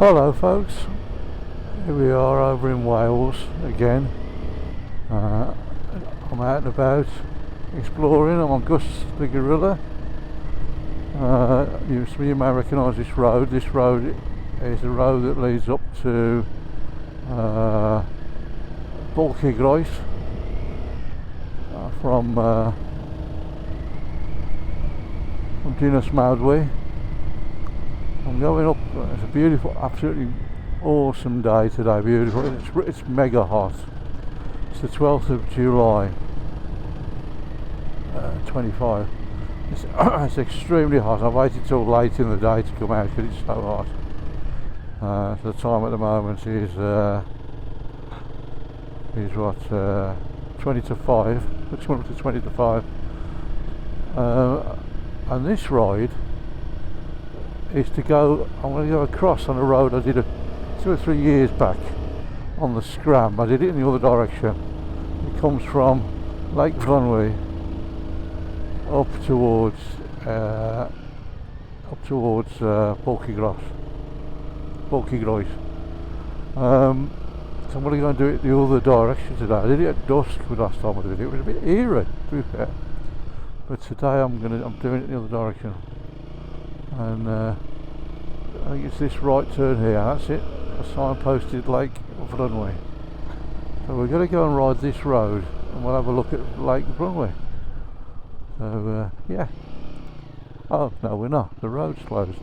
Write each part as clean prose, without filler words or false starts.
Hello folks, here we are over in Wales again. I'm out and about exploring. I'm on Gus the gorilla. You may recognise this road. This road is the road that leads up to Ballygroes from Dinas Mawdwy. I'm going up. It's a beautiful, absolutely awesome day today. Beautiful. It's mega hot. It's the 12th of July, 25. It's extremely hot. I waited till late in the day to come out because it's so hot. The time at the moment is what 20 to 5. It's coming up to 20 to 5. And this ride is to go. I'm going to go across on a road I did 2 or 3 years back on the Scram. I did it in the other direction. It comes from Lake Vlynwy up towards Ballygroes. So I'm going to go and do it the other direction today. I did it at dusk the last time I did it. It was a bit eerie, to be fair. But today I'm doing it the other direction. And I think it's this right turn here. That's it. A signposted Lake Vlynwy. So we're going to go and ride this road, and we'll have a look at Lake Vlynwy. So yeah. Oh no, we're not. The road's closed.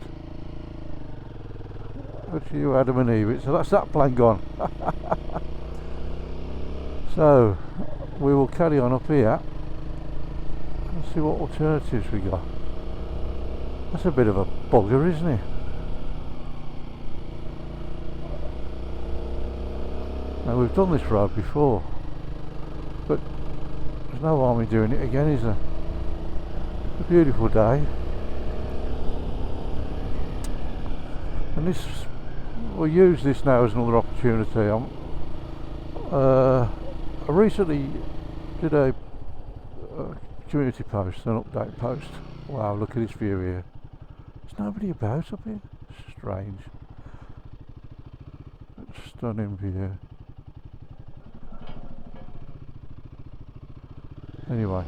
Good for you, Adam and Eve. So that's that plan gone. So we will carry on up here and see what alternatives we got. That's a bit of a bugger, isn't it? Now we've done this road before, but there's no harm in doing it again, is there? It's a beautiful day, and this we'll use this now as another opportunity. I recently did a community post, an update post. Wow, look at this view here. There's nobody about up here. Strange. Stunning view. Anyway,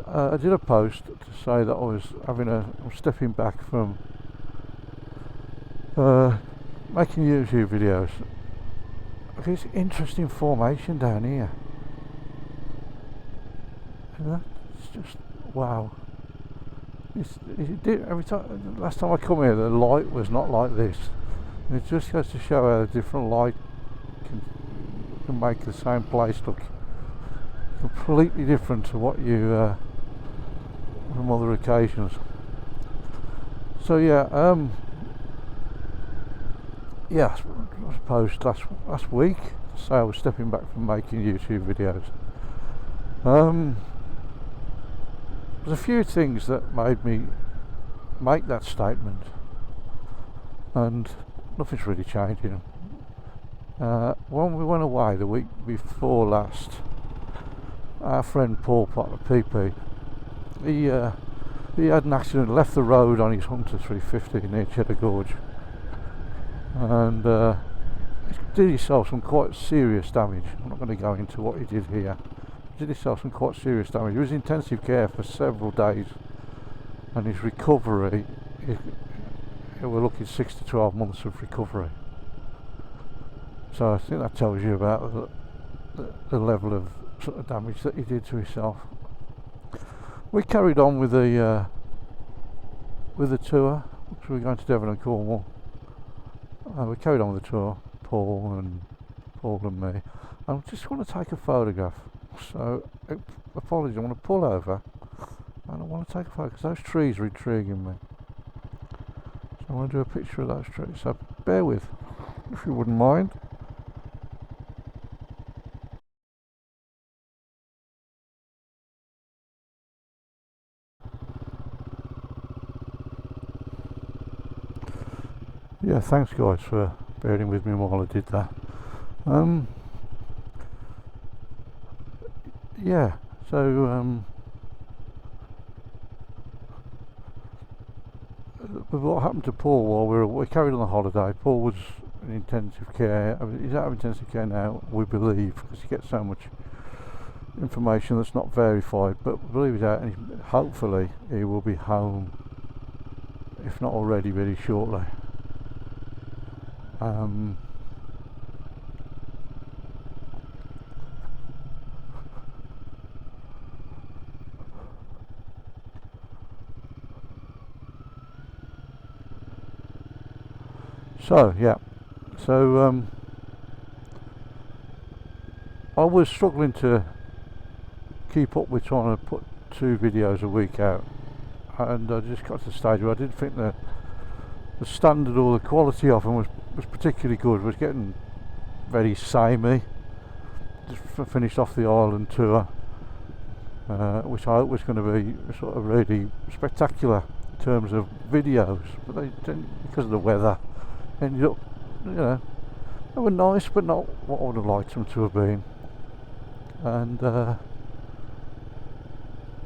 I did a post to say that I'm stepping back from making YouTube videos. Look at this interesting formation down here. It's just wow. Every time, last time I come here, the light was not like this. And it just goes to show how different light can make the same place look completely different to what you from other occasions. So yeah, yeah, I suppose last week, so I was stepping back from making YouTube videos. There's a few things that made me make that statement, and nothing's really changing. When we went away the week before last, our friend Paul Potter, PP, he had an accident, left the road on his Hunter 350 near Cheddar Gorge, and he did himself some quite serious damage. I'm not going to go into what he did here. Did himself some quite serious damage. He was in intensive care for several days, and his recovery, we're looking 6 to 12 months of recovery. So I think that tells you about the level of sort of damage that he did to himself. We carried on with the tour. So we're going to Devon and Cornwall. We carried on with the tour, Paul and me. I just want to take a photograph. So, apologies, I want to pull over and I want to take a photo because those trees are intriguing me. So I want to do a picture of those trees. So bear with, if you wouldn't mind. Yeah, thanks guys for bearing with me while I did that. Yeah, so But what happened to Paul while we carried on the holiday? Paul was in intensive care. I mean, he's out of intensive care now, we believe, because he gets so much information that's not verified. But we believe he's out, and hopefully he will be home, if not already, very shortly. So yeah, so I was struggling to keep up with trying to put 2 videos a week out, and I just got to the stage where I didn't think the standard or the quality of them was particularly good. It was getting very samey. Just finished off the Ireland tour, which I hope was going to be sort of really spectacular in terms of videos, but they didn't, because of the weather. Ended up, you know, they were nice, but not what I would have liked them to have been. And I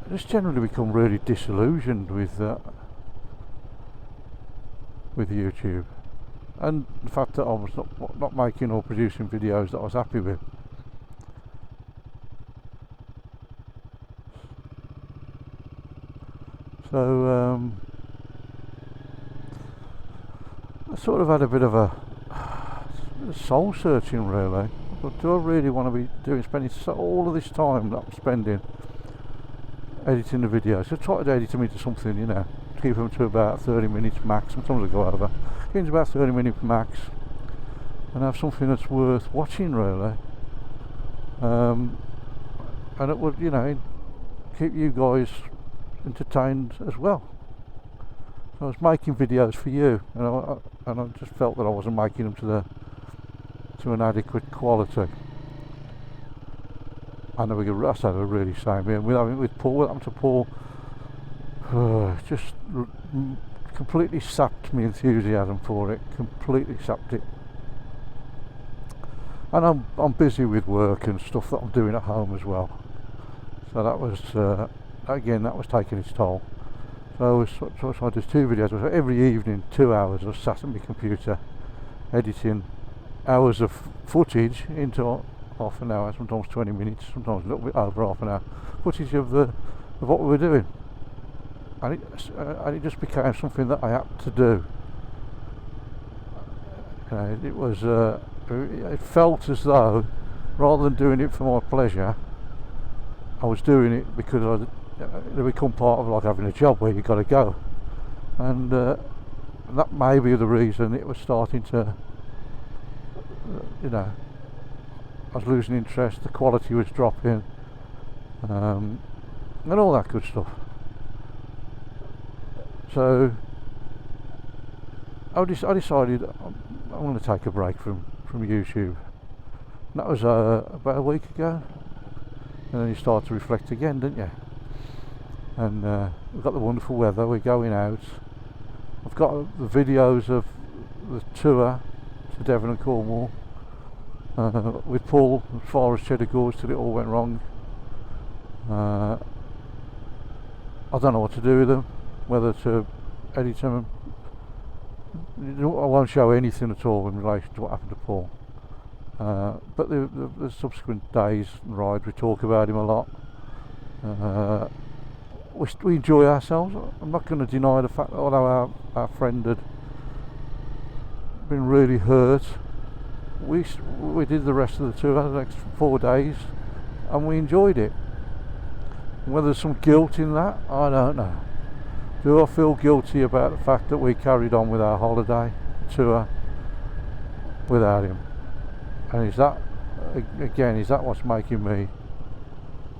just generally become really disillusioned with YouTube, and the fact that I was not making or producing videos that I was happy with. So I sort of had a bit of a soul searching, really. But do I really want to be spending all of this time that I'm spending editing the videos? So I try to edit them into something, you know, to keep them to about 30 minutes max. Sometimes I go over. Get into about 30 minutes max, and have something that's worth watching, really. And it would, you know, keep you guys entertained as well. I was making videos for you, and I just felt that I wasn't making them to an adequate quality. And they were really samey. And with Paul, what happened to Paul, just completely sapped my enthusiasm for it. Completely sapped it. And I'm busy with work and stuff that I'm doing at home as well. So that was again, that was taking its toll. So I did 2 videos. So every evening, 2 hours, I was sat at my computer editing hours of footage into half an hour, sometimes 20 minutes, sometimes a little bit over half an hour, footage of what we were doing, and it just became something that I had to do. You know, it was it felt as though, rather than doing it for my pleasure, I was doing it because they become part of like having a job where you've got to go, and that may be the reason it was starting to, you know, I was losing interest, the quality was dropping, and all that good stuff. So I decided I'm going to take a break from YouTube. And that was about a week ago, and then you start to reflect again, don't you? And we've got the wonderful weather, we're going out. I've got the videos of the tour to Devon and Cornwall with Paul as far as Cheddar Gorge till it all went wrong. I don't know what to do with them, whether to edit them. I won't show anything at all in relation to what happened to Paul. But the subsequent days and rides, we talk about him a lot. We enjoy ourselves. I'm not going to deny the fact that although our friend had been really hurt, we did the rest of the tour, the next 4 days, and we enjoyed it. Whether there's some guilt in that, I don't know. Do I feel guilty about the fact that we carried on with our holiday tour without him? And is that what's making me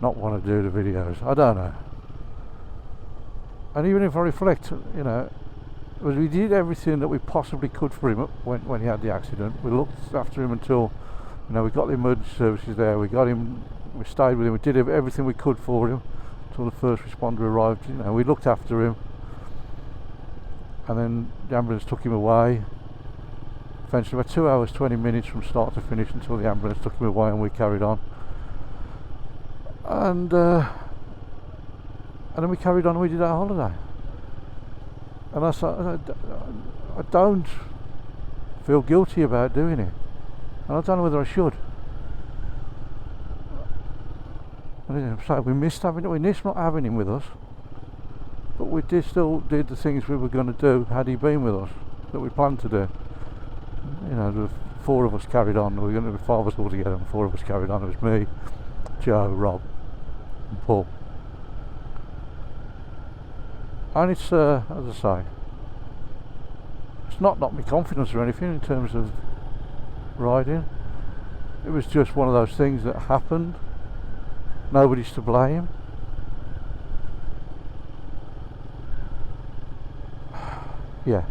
not want to do the videos? I don't know. And even if I reflect, you know, we did everything that we possibly could for him when he had the accident. We looked after him until, you know, we got the emergency services there. We stayed with him. We did everything we could for him until the first responder arrived. You know, we looked after him, and then the ambulance took him away. Eventually, about 2 hours, 20 minutes from start to finish until the ambulance took him away, and we carried on. And then we carried on and we did our holiday. And I don't feel guilty about doing it, and I don't know whether I should. So we missed not having him with us, but we still did the things we were going to do had he been with us, that we planned to do. You know, the 4 of us carried on. We were going to be 5 of us all together, and 4 of us carried on. It was me, Joe, Rob, and Paul. And it's, as I say, it's not knocked my confidence or anything in terms of riding. It was just one of those things that happened. Nobody's to blame. Yeah.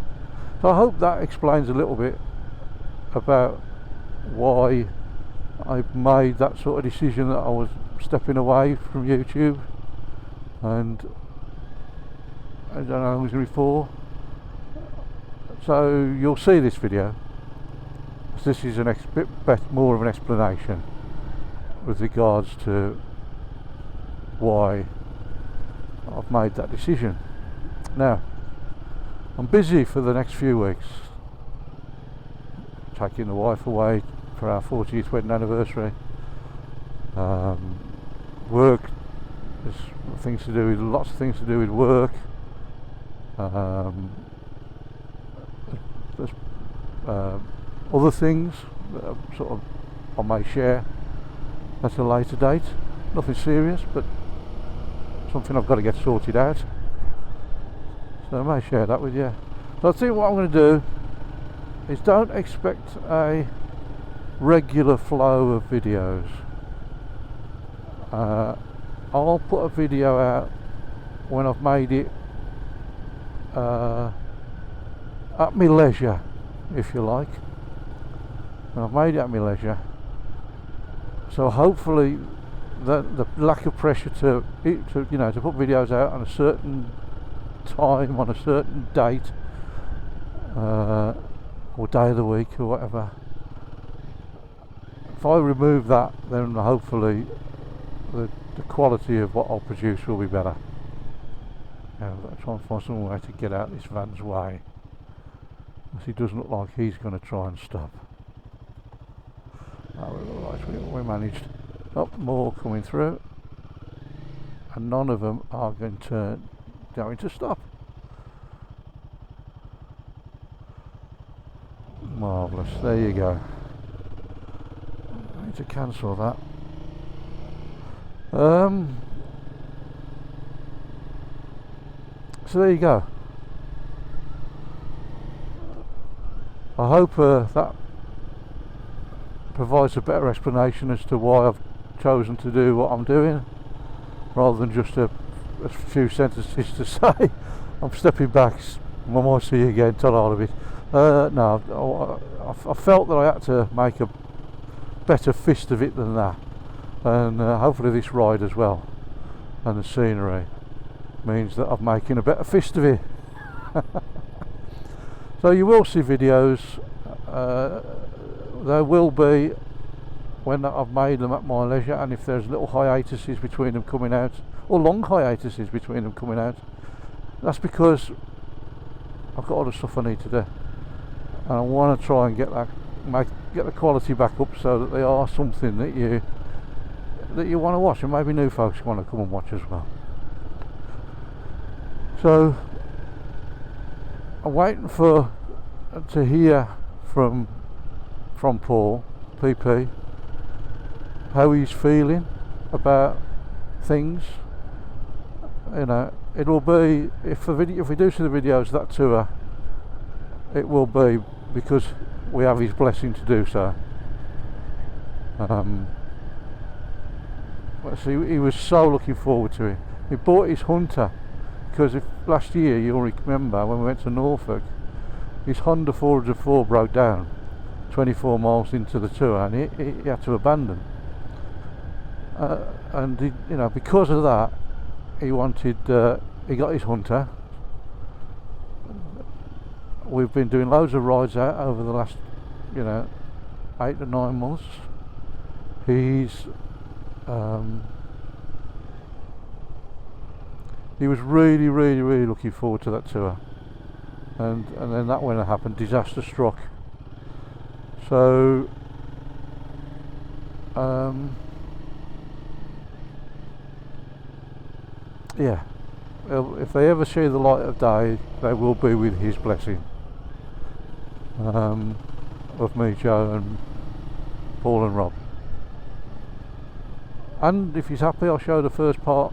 So I hope that explains a little bit about why I made that sort of decision that I was stepping away from YouTube, and I don't know how long it was before. So you'll see this video. This is a bit more of an explanation with regards to why I've made that decision. Now, I'm busy for the next few weeks, taking the wife away for our 40th wedding anniversary. Work, there's lots of things to do with work. There's other things that sort of I may share at a later date. Nothing serious, but something I've got to get sorted out. So I may share that with you. So I think what I'm going to do is don't expect a regular flow of videos. I'll put a video out when I've made it at my leisure, if you like. When I've made it at my leisure. So hopefully the lack of pressure to put videos out on a certain time, on a certain date, or day of the week or whatever. If I remove that, then hopefully the quality of what I'll produce will be better. I've got to try and find some way to get out this van's way, because he doesn't look like he's going to try and stop. We managed. Up more coming through, and none of them are going to stop. Marvellous. There you go. I need to cancel that. So there you go. I hope that provides a better explanation as to why I've chosen to do what I'm doing, rather than just a few sentences to say I'm stepping back, I might see you again, tell all of it. No, I felt that I had to make a better fist of it than that, and hopefully this ride as well and the scenery means that I'm making a better fist of it. So you will see videos. There will be when I've made them at my leisure, and if there's little hiatuses between them coming out, or long hiatuses between them coming out, that's because I've got other stuff I need to do, and I want to try and get the quality back up so that they are something that you want to watch, and maybe new folks want to come and watch as well. So I'm waiting to hear from Paul PP how he's feeling about things. You know, it will be, if we do see the videos of that tour, it will be because we have his blessing to do so. He was so looking forward to it. He bought his Hunter because last year, you'll remember when we went to Norfolk, his Honda 404 broke down 24 miles into the tour, and he had to abandon. And because of that, he got his Hunter. We've been doing loads of rides out over the last 8 to 9 months. He was really looking forward to that tour. and then that when it happened, disaster struck. So yeah, if they ever see the light of day, they will be with his blessing, of me, Joe and Paul and Rob. And if he's happy, I'll show the first part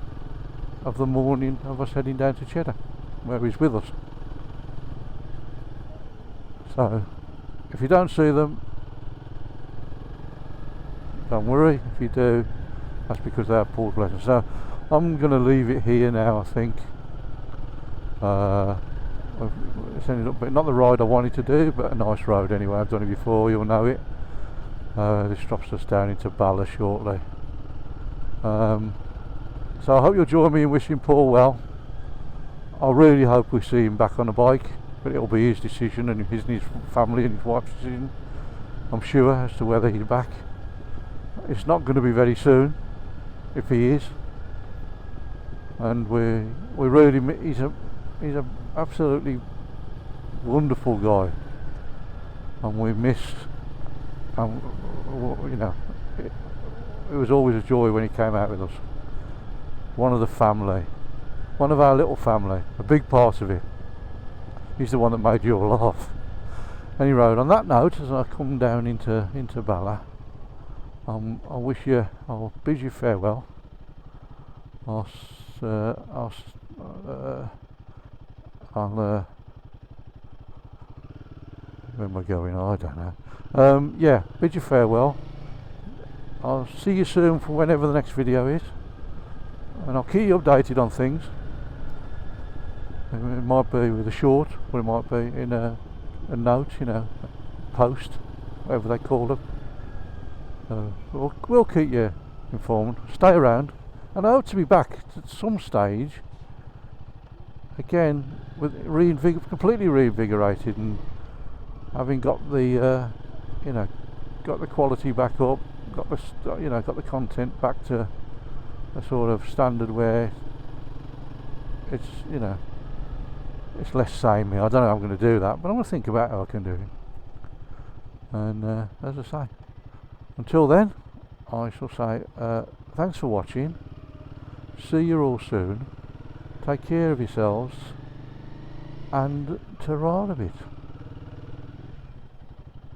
of the morning of us heading down to Cheddar, where he's with us. So if you don't see them, don't worry. If you do, that's because they have Paul's blessing. So I'm going to leave it here now, I think. It's ended up, not the ride I wanted to do, but a nice road anyway. I've done it before, you'll know it. This drops us down into Bala shortly. So I hope you'll join me in wishing Paul well. I really hope we see him back on a bike, but it'll be his decision and his family and his wife's decision, I'm sure, as to whether he's back. It's not going to be very soon, if he is. And we really, he's a absolutely wonderful guy, and we miss, you know, it was always a joy when he came out with us. One of the family, one of our little family, a big part of it. He's the one that made you all laugh. Anyway, on that note, as I come down into Bala, I'll bid you farewell. Where am I going? I don't know. Yeah, bid you farewell. I'll see you soon for whenever the next video is, and I'll keep you updated on things. It might be with a short, or it might be in a note, you know, post, whatever they call them. We'll keep you informed. Stay around, and I hope to be back at some stage again, with completely reinvigorated, and having got the you know, got the quality back up, got the content back to a sort of standard where it's, you know, it's less samey. I don't know how I'm going to do that, but I'm going to think about how I can do it. And as I say, until then, I shall say thanks for watching. See you all soon. Take care of yourselves, and ta-ra a bit.